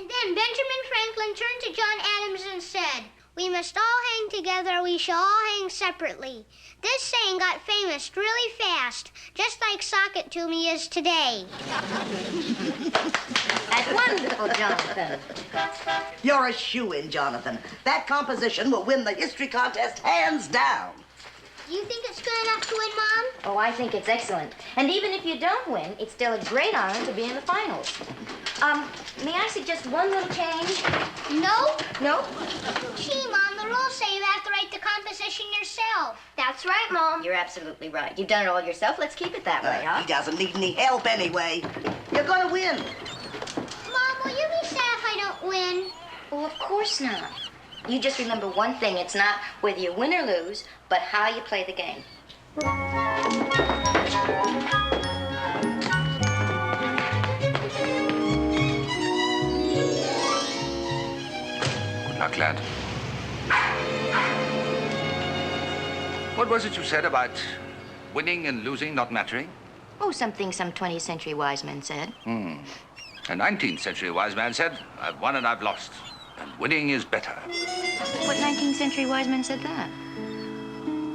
And then Benjamin Franklin turned to John Adams and said, "We must all hang together, we shall all hang separately." This saying got famous really fast, just like Sock It To Me is today. That's wonderful, Jonathan. You're a shoo-in, Jonathan. That composition will win the history contest hands down. Do you think it's good enough to win, Mom? Oh, I think it's excellent. And even if you don't win, it's still a great honor to be in the finals. May I suggest one little change? No? No? Gee, Mom, the rules say you have to write the composition yourself. That's right, Mom. You're absolutely right. You've done it all yourself. Let's keep it that way, huh? He doesn't need any help anyway. You're gonna win. Mom, will you be sad if I don't win? Oh, of course not. You just remember one thing. It's not whether you win or lose, but how you play the game. Good luck, lad. What was it you said about winning and losing not mattering? Oh, something some 20th century wise men said. A 19th century wise man said, "I've won and I've lost, and winning is better." What 19th century wise man said that?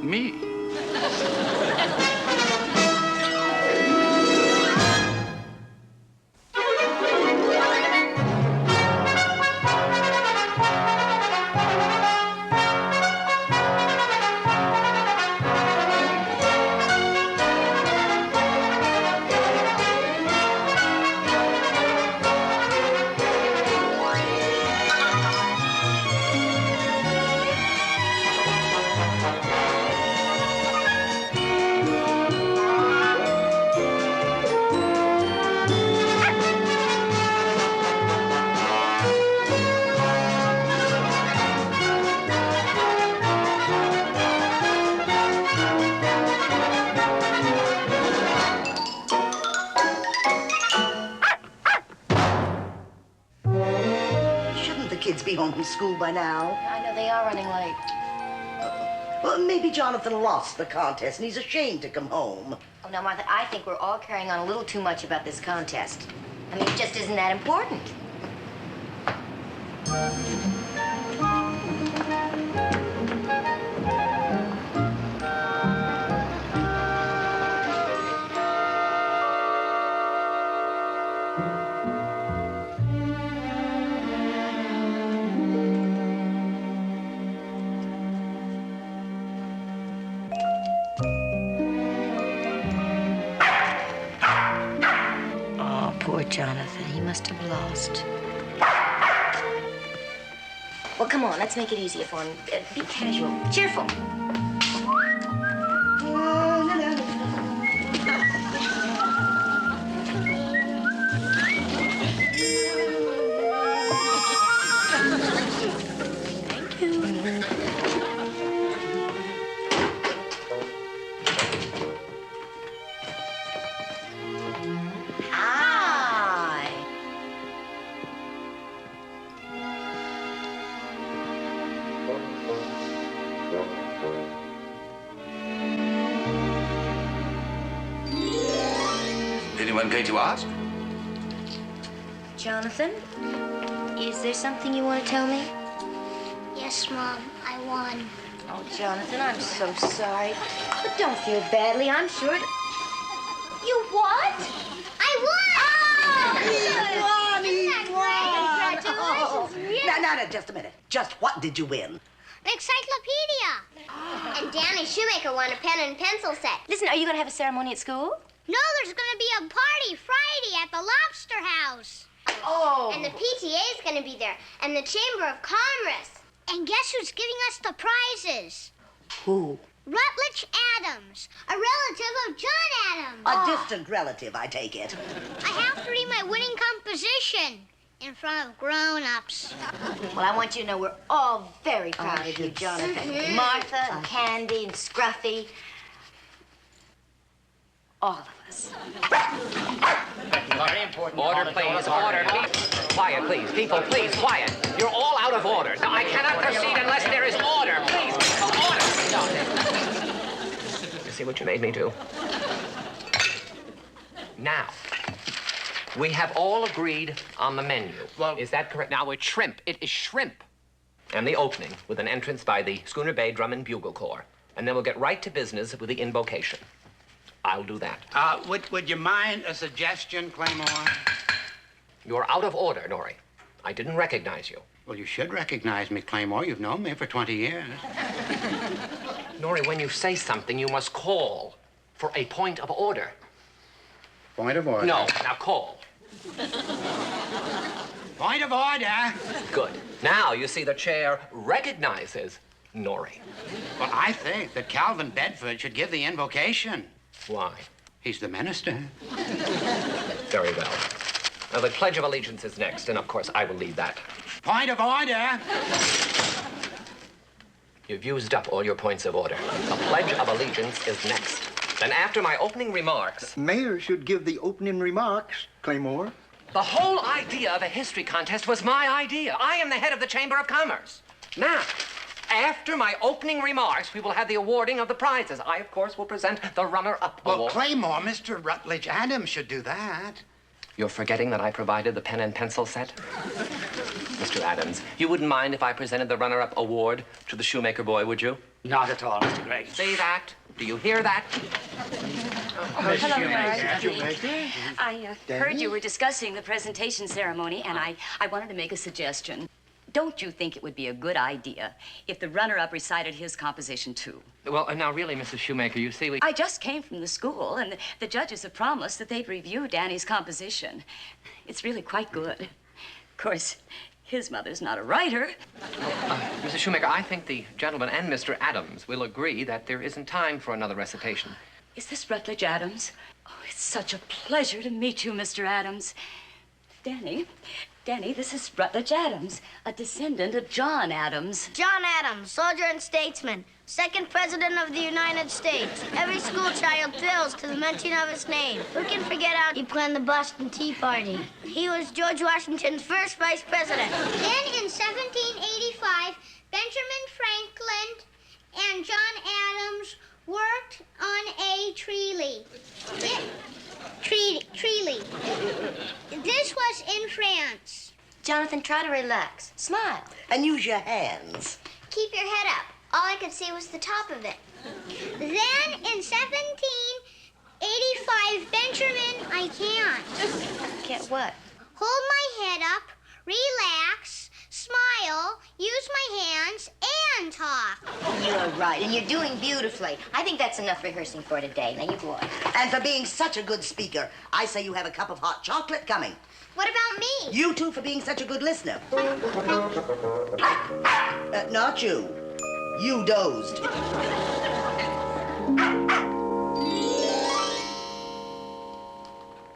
Me. Kids be home from school by now. I know they are running late. Well, maybe Jonathan lost the contest and he's ashamed to come home. Oh, no, Martha, I think we're all carrying on a little too much about this contest. I mean, it just isn't that important. Poor Jonathan, he must have lost. Well, come on, let's make it easier for him. Be casual, cheerful. Thank you. Anyone going to ask? Jonathan, is there something you want to tell me? Yes, Mom, I won. Oh, Jonathan, I'm so sorry. But don't feel badly, I'm sure. You what? I won! He won! Congratulations! No, just a minute. Just what did you win? An encyclopedia. And Danny Shoemaker won a pen and pencil set. Listen, are you going to have a ceremony at school? No, there's going to be a party Friday at the Lobster House. Oh. And the PTA is going to be there, and the Chamber of Commerce. And guess who's giving us the prizes? Who? Rutledge Adams, a relative of John Adams. A distant relative, I take it. I have to read my winning composition in front of grown-ups. Well, I want you to know we're all very proud of you, Jonathan. Martha and Candy and Scruffy. All of us. Very important. Order, please. Order. Quiet, please. People, please, quiet. You're all out of order. Now, I cannot proceed unless there is order. Please, order. You see what you made me do? Now, We have all agreed on the menu. Well, is that correct? Now, it's shrimp. It is shrimp. And the opening with an entrance by the Schooner Bay Drum and Bugle Corps. And then we'll get right to business with the invocation. I'll do that. Would you mind a suggestion, Claymore? You're out of order, Norrie. I didn't recognize you. Well, you should recognize me, Claymore. You've known me for 20 years. Norrie, when you say something, you must call for a point of order. Point of order. No, now call. Point of order. Good. Now you see the chair recognizes Norrie. Well, I think that Calvin Bedford should give the invocation. Why? He's the minister. Very well. Now, the Pledge of Allegiance is next, and of course, I will lead that. Point of order. You've used up all your points of order. The Pledge of Allegiance is next. Then after my opening remarks... Mayor should give the opening remarks, Claymore. The whole idea of a history contest was my idea. I am the head of the Chamber of Commerce. Now, after my opening remarks, we will have the awarding of the prizes. I, of course, will present the runner-up Well, award. Claymore, Mr. Rutledge Adams should do that. You're forgetting that I provided the pen and pencil set? Mr. Adams, you wouldn't mind if I presented the runner-up award to the shoemaker boy, would you? Not at all, Mr. Gregg. See that? Do you hear that? Hello, Margie. I heard you were discussing the presentation ceremony, and I wanted to make a suggestion. Don't you think it would be a good idea if the runner-up recited his composition, too? Well, now, really, Mrs. Shoemaker, you see, I just came from the school, and the judges have promised that they'd review Danny's composition. It's really quite good. Of course, his mother's not a writer. Mrs. Shoemaker, I think the gentleman and Mr. Adams will agree that there isn't time for another recitation. Is this Rutledge Adams? Oh, it's such a pleasure to meet you, Mr. Adams. Danny, this is Rutledge Adams, a descendant of John Adams. John Adams, soldier and statesman, second president of the United States. Every school child thrills to the mention of his name. Who can forget how he planned the Boston Tea Party? He was George Washington's first vice president. Then in 1785, Benjamin Franklin and John Adams worked on a treaty. Treaty. This was in France. Jonathan, try to relax. Smile. And use your hands. Keep your head up. All I could see was the top of it. Then in 1785, Benjamin, I can't. Can't what? Hold my head up, relax, smile, use my hands, and talk. You're right, and you're doing beautifully. I think that's enough rehearsing for today. Now, you go on. And for being such a good speaker, I say you have a cup of hot chocolate coming. What about me? You too for being such a good listener. Not you. You dozed.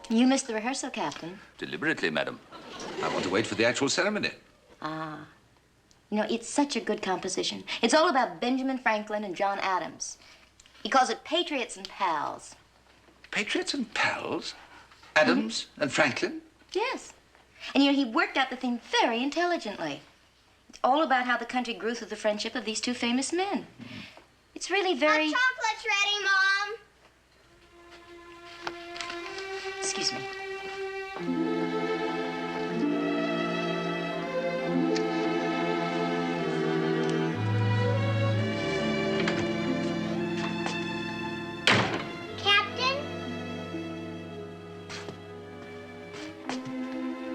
You missed the rehearsal, Captain. Deliberately, madam. I want to wait for the actual ceremony. You know, it's such a good composition. It's all about Benjamin Franklin and John Adams. He calls it Patriots and Pals. Patriots and pals? Adams and Franklin? Yes. And, you know, he worked out the thing very intelligently. It's all about how the country grew through the friendship of these two famous men. It's really very... Hot chocolate's ready, Mom. Excuse me.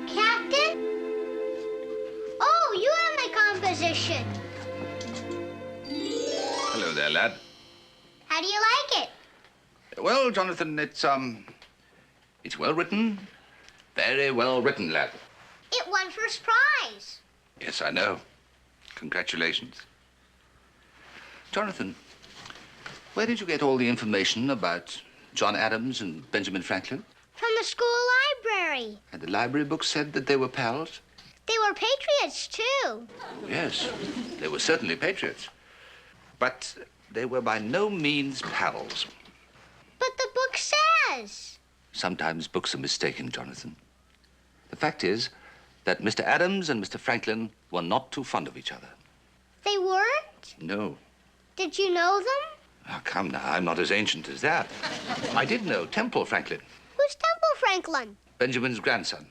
Captain? Oh, you have my composition. Hello there, lad. How do you like it? Well, Jonathan, it's well written. Very well written, lad. It won first prize. Yes, I know. Congratulations. Jonathan, where did you get all the information about John Adams and Benjamin Franklin? From the school library. And the library book said that they were pals? They were patriots, too. Yes, they were certainly patriots. But they were by no means pals. But the book says. Sometimes books are mistaken, Jonathan. The fact is that Mr. Adams and Mr. Franklin were not too fond of each other. They weren't? No. Did you know them? Oh, come now, I'm not as ancient as that. I did know Temple Franklin. Who's Temple Franklin? Benjamin's grandson.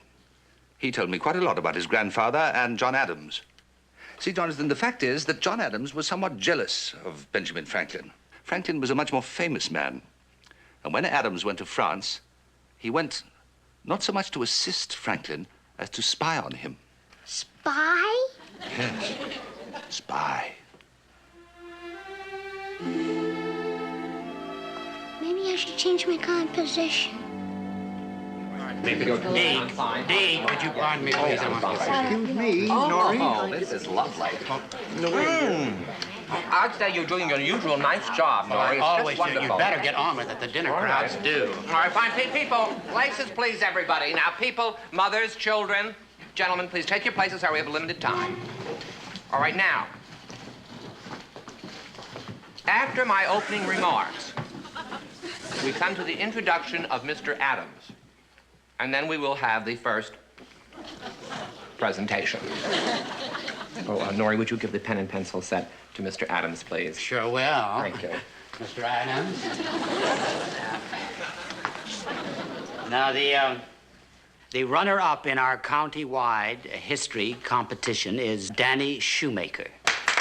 He told me quite a lot about his grandfather and John Adams. See, Jonathan, the fact is that John Adams was somewhat jealous of Benjamin Franklin. Franklin was a much more famous man. And when Adams went to France, he went not so much to assist Franklin as to spy on him. Spy? Yes, spy. Maybe I should change my composition. Deke, would you pardon me, please? Excuse me, Oh, Nori. this is lovely. I'd say you're doing an unusual nice job, Nori. It's Always just do. You wonderful. better get on with it. The dinner crowds do. All right, fine. People, places, please, everybody. Now, people, mothers, children, gentlemen, please take your places, sir. We have a limited time. All right, now, after my opening remarks, we come to the introduction of Mr. Adams. And then we will have the first presentation. Oh, Nori, would you give the pen and pencil set to Mr. Adams, please? Sure will. Thank you. Mr. Adams. Now, the runner-up in our county-wide history competition is Danny Shoemaker.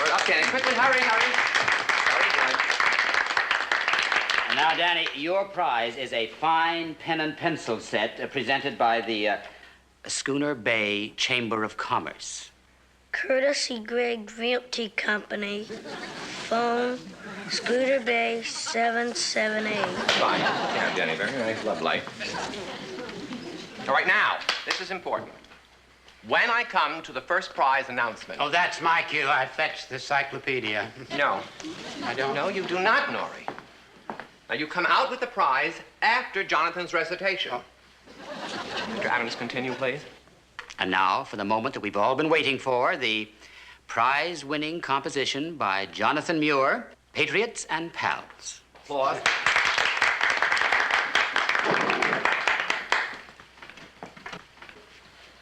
We're up, Danny. Quickly, hurry. Now, Danny, your prize is a fine pen and pencil set presented by the Schooner Bay Chamber of Commerce. Courtesy Greg Realty Company. Phone Scooter Bay 778. Fine. Yeah, Danny, very nice, lovely. All right, now, this is important. When I come to the first prize announcement... Oh, that's my cue. I fetched the cyclopedia. No. I don't? No, you do not, Nori. Now, you come out with the prize after Jonathan's recitation. Oh. Mr. Adams, continue, please. And now, for the moment that we've all been waiting for, the prize-winning composition by Jonathan Muir, Patriots and Pals. Applause.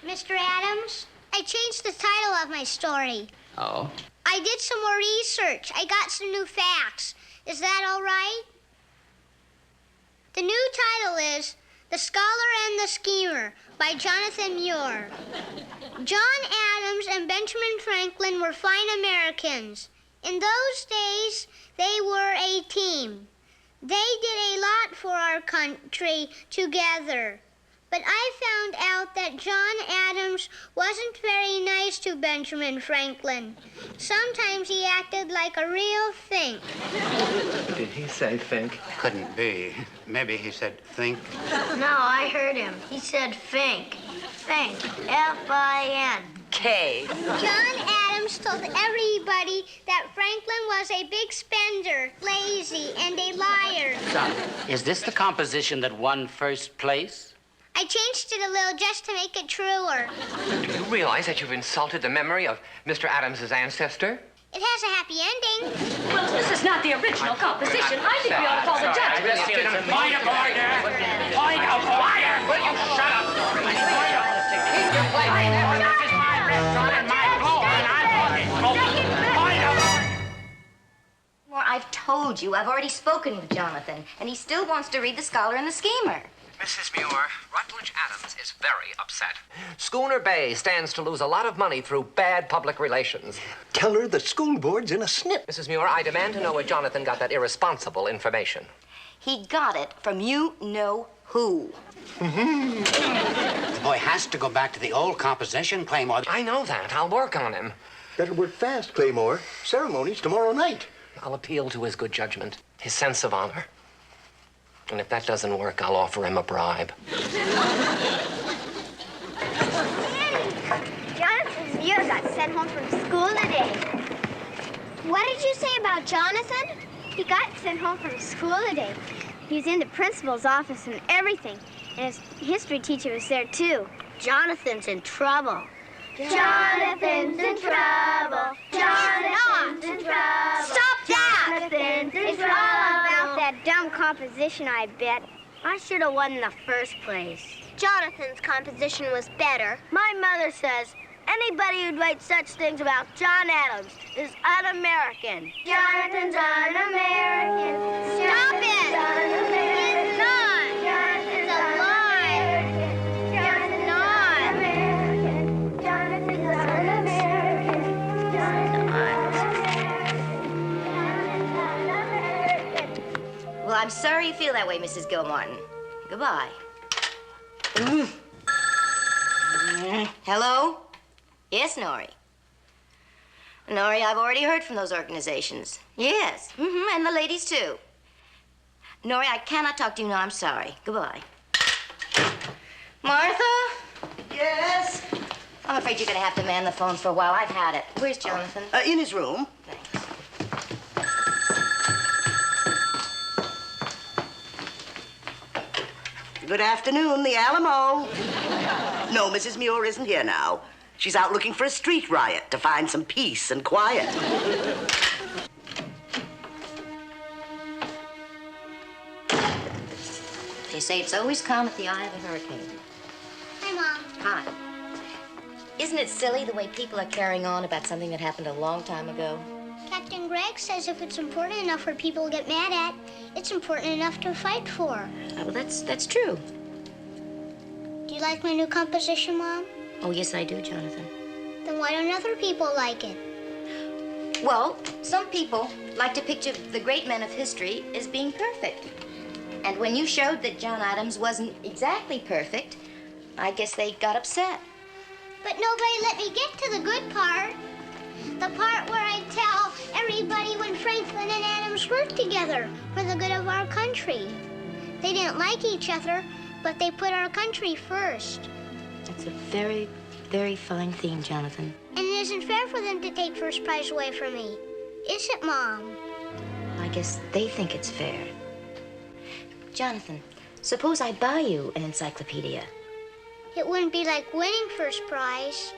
Mr. Adams, I changed the title of my story. Oh? I did some more research. I got some new facts. Is that all right? The new title is The Scholar and the Schemer by Jonathan Muir. John Adams and Benjamin Franklin were fine Americans. In those days, they were a team. They did a lot for our country together. But I found out that John Adams wasn't very nice to Benjamin Franklin. Sometimes he acted like a real think. Did he say think? Couldn't be. Maybe he said think. No, I heard him. He said Fink. Fink. F-I-N-K. John Adams told everybody that Franklin was a big spender, lazy, and a liar. Is this the composition that won first place? I changed it a little just to make it truer. Do you realize that you've insulted the memory of Mr. Adams's ancestor? It has a happy ending. Well, this is not the original composition. I think we ought to call the judge. Point of order! Point of order! Will you shut up, Nori? Keep your place. This is my restaurant and my floor, and I'm talking. Point of order! Well, I've told you, I've already spoken with Jonathan, and he still wants to read The Scholar and the Schemer. Mrs. Muir, Rutledge Adams is very upset. Schooner Bay stands to lose a lot of money through bad public relations. Tell her the school board's in a snip. Mrs. Muir, I demand to know where Jonathan got that irresponsible information. He got it from you-know-who. The boy has to go back to the old composition, Claymore. I know that. I'll work on him. Better work fast, Claymore. Ceremony's tomorrow night. I'll appeal to his good judgment, his sense of honor. And if that doesn't work, I'll offer him a bribe. Jonathan Muir got sent home from school today. What did you say about Jonathan? He got sent home from school today. He was in the principal's office and everything. And his history teacher was there, too. Jonathan's in trouble. Jonathan's in trouble. Jonathan's in trouble. Stop that! Jonathan's in trouble. It's all about that dumb composition, I bet. I should have won in the first place. Jonathan's composition was better. My mother says anybody who'd write such things about John Adams is un-American. Jonathan's un-American. Stop it! He's not. Jonathan's a liar. I'm sorry you feel that way, Mrs. Gilmartin. Goodbye. Hello? Yes, Nori. Nori, I've already heard from those organizations. Yes, and the ladies, too. Nori, I cannot talk to you now. I'm sorry. Goodbye. Martha? Yes? I'm afraid you're going to have to man the phones for a while. I've had it. Where's Jonathan? In his room. Thanks. Good afternoon, the Alamo. No, Mrs. Muir isn't here now. She's out looking for a street riot to find some peace and quiet. They say it's always calm at the eye of a hurricane. Hi, Mom. Hi. Isn't it silly the way people are carrying on about something that happened a long time ago? Captain Greg says if it's important enough for people to get mad at, it's important enough to fight for. Well, that's true. Do you like my new composition, Mom? Oh, yes, I do, Jonathan. Then why don't other people like it? Well, some people like to picture the great men of history as being perfect. And when you showed that John Adams wasn't exactly perfect, I guess they got upset. But nobody let me get to the good part. The part where I tell everybody when Franklin and Adams worked together for the good of our country. They didn't like each other, but they put our country first. That's a very, very fine theme, Jonathan. And it isn't fair for them to take first prize away from me. Is it, Mom? I guess they think it's fair. Jonathan, suppose I buy you an encyclopedia. It wouldn't be like winning first prize.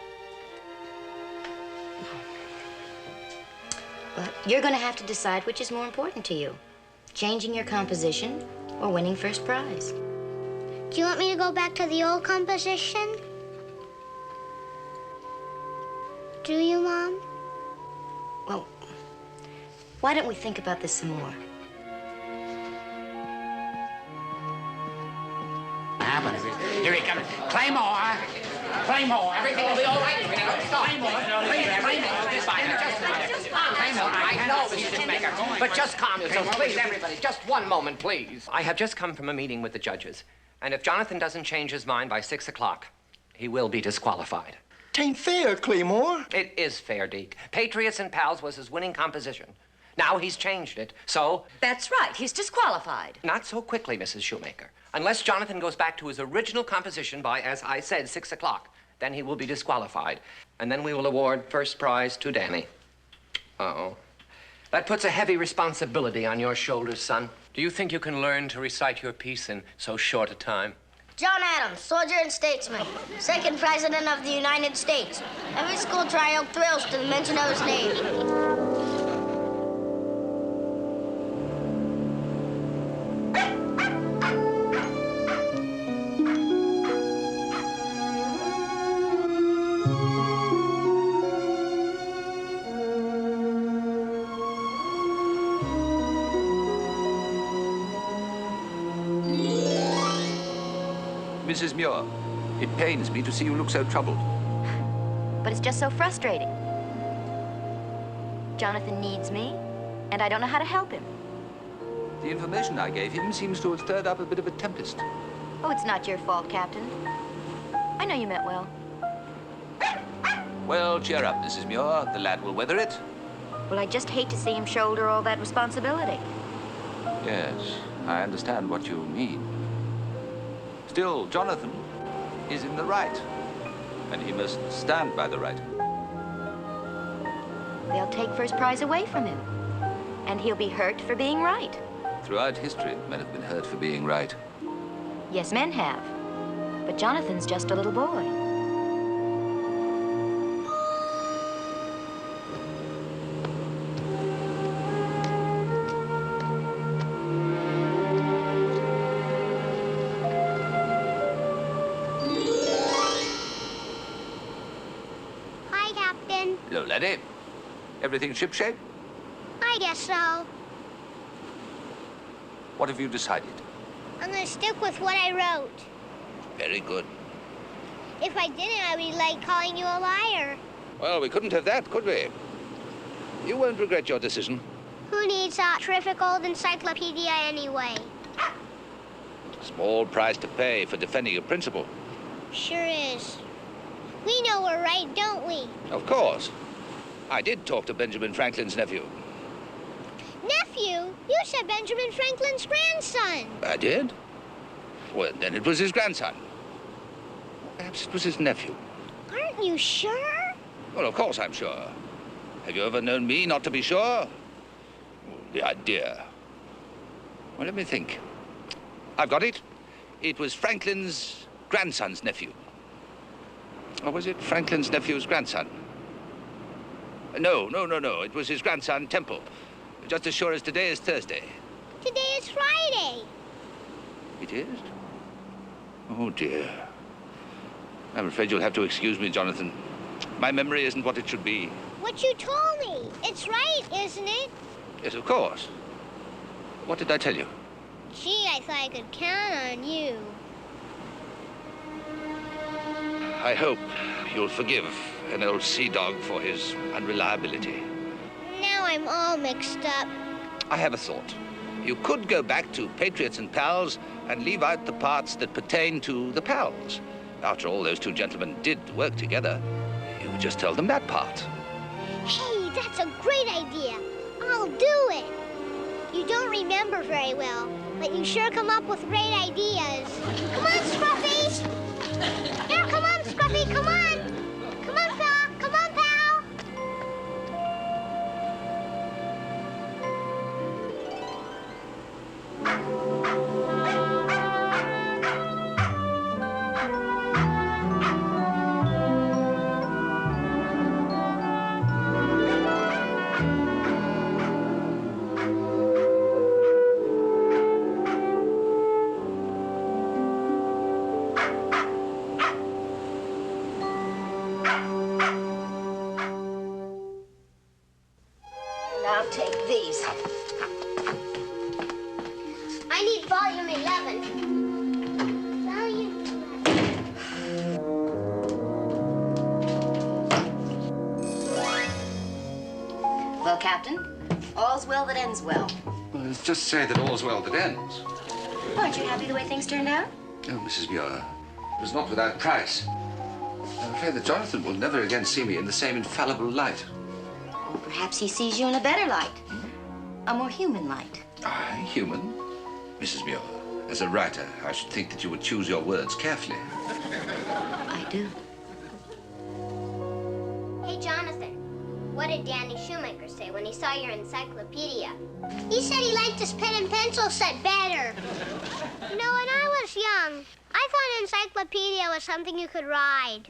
Well, you're going to have to decide which is more important to you. Changing your composition or winning first prize. Do you want me to go back to the old composition? Do you, Mom? Well, why don't we think about this some more? Here he comes. Claymore! Claymore! Everything will be all right. Claymore! I know, Mr. Shoemaker, but just calm yourself, please, everybody. Just one moment, please. I have just come from a meeting with the judges, and if Jonathan doesn't change his mind by 6 o'clock, he will be disqualified. Tain't fair, Claymore. It is fair, Deke. Patriots and Pals was his winning composition. Now he's changed it, so... That's right. He's disqualified. Not so quickly, Mrs. Shoemaker. Unless Jonathan goes back to his original composition by, as I said, 6 o'clock, then he will be disqualified. And then we will award first prize to Danny. Uh-oh. That puts a heavy responsibility on your shoulders, son. Do you think you can learn to recite your piece in so short a time? John Adams, soldier and statesman, second president of the United States. Every school tryout thrills to the mention of his name. Mrs. Muir, it pains me to see you look so troubled. But it's just so frustrating. Jonathan needs me, and I don't know how to help him. The information I gave him seems to have stirred up a bit of a tempest. Oh, it's not your fault, Captain. I know you meant well. Well, cheer up, Mrs. Muir. The lad will weather it. Well, I just hate to see him shoulder all that responsibility. Yes, I understand what you mean. Still, Jonathan is in the right, and he must stand by the right. They'll take first prize away from him, and he'll be hurt for being right. Throughout history, men have been hurt for being right. Yes, men have. But Jonathan's just a little boy. Hi, Captain. Hello, laddie. Everything shipshape? I guess so. What have you decided? I'm gonna stick with what I wrote. Very good. If I didn't, I would be like calling you a liar. Well, we couldn't have that, could we? You won't regret your decision. Who needs a terrific old encyclopedia anyway? Small price to pay for defending a principle. Sure is. We know we're right, don't we? Of course. I did talk to Benjamin Franklin's nephew. Nephew? You said Benjamin Franklin's grandson. I did? Well, then it was his grandson. Perhaps it was his nephew. Aren't you sure? Well, of course I'm sure. Have you ever known me not to be sure? The idea. Well, let me think. I've got it. It was Franklin's grandson's nephew. Or was it Franklin's nephew's grandson? No. It was his grandson, Temple. Just as sure as today is Thursday. Today is Friday. It is? Oh, dear. I'm afraid you'll have to excuse me, Jonathan. My memory isn't what it should be. What you told me. It's right, isn't it? Yes, of course. What did I tell you? Gee, I thought I could count on you. I hope you'll forgive an old sea dog for his unreliability. Now I'm all mixed up. I have a thought. You could go back to Patriots and Pals and leave out the parts that pertain to the Pals. After all, those two gentlemen did work together. You would just tell them that part. Hey, that's a great idea. I'll do it. You don't remember very well, but you sure come up with great ideas. Come on, Scruffy! Here, come on, Scruffy, come on! Come on, pal! Come on, pal! Now take these. I need volume 11. Volume 11. Well, Captain, all's well that ends well. Well, let's just say that all's well that ends. Aren't you happy the way things turned out? Oh, Mrs. Muir, it was not without price. I'm afraid that Jonathan will never again see me in the same infallible light. Or perhaps he sees you in a better light. A more human light. I, human? Mrs. Muir, as a writer, I should think that you would choose your words carefully. I do. Hey, Jonathan, what did Danny Shoemaker say when he saw your encyclopedia? He said he liked his pen and pencil set better. You know, when I was young, I thought an encyclopedia was something you could ride.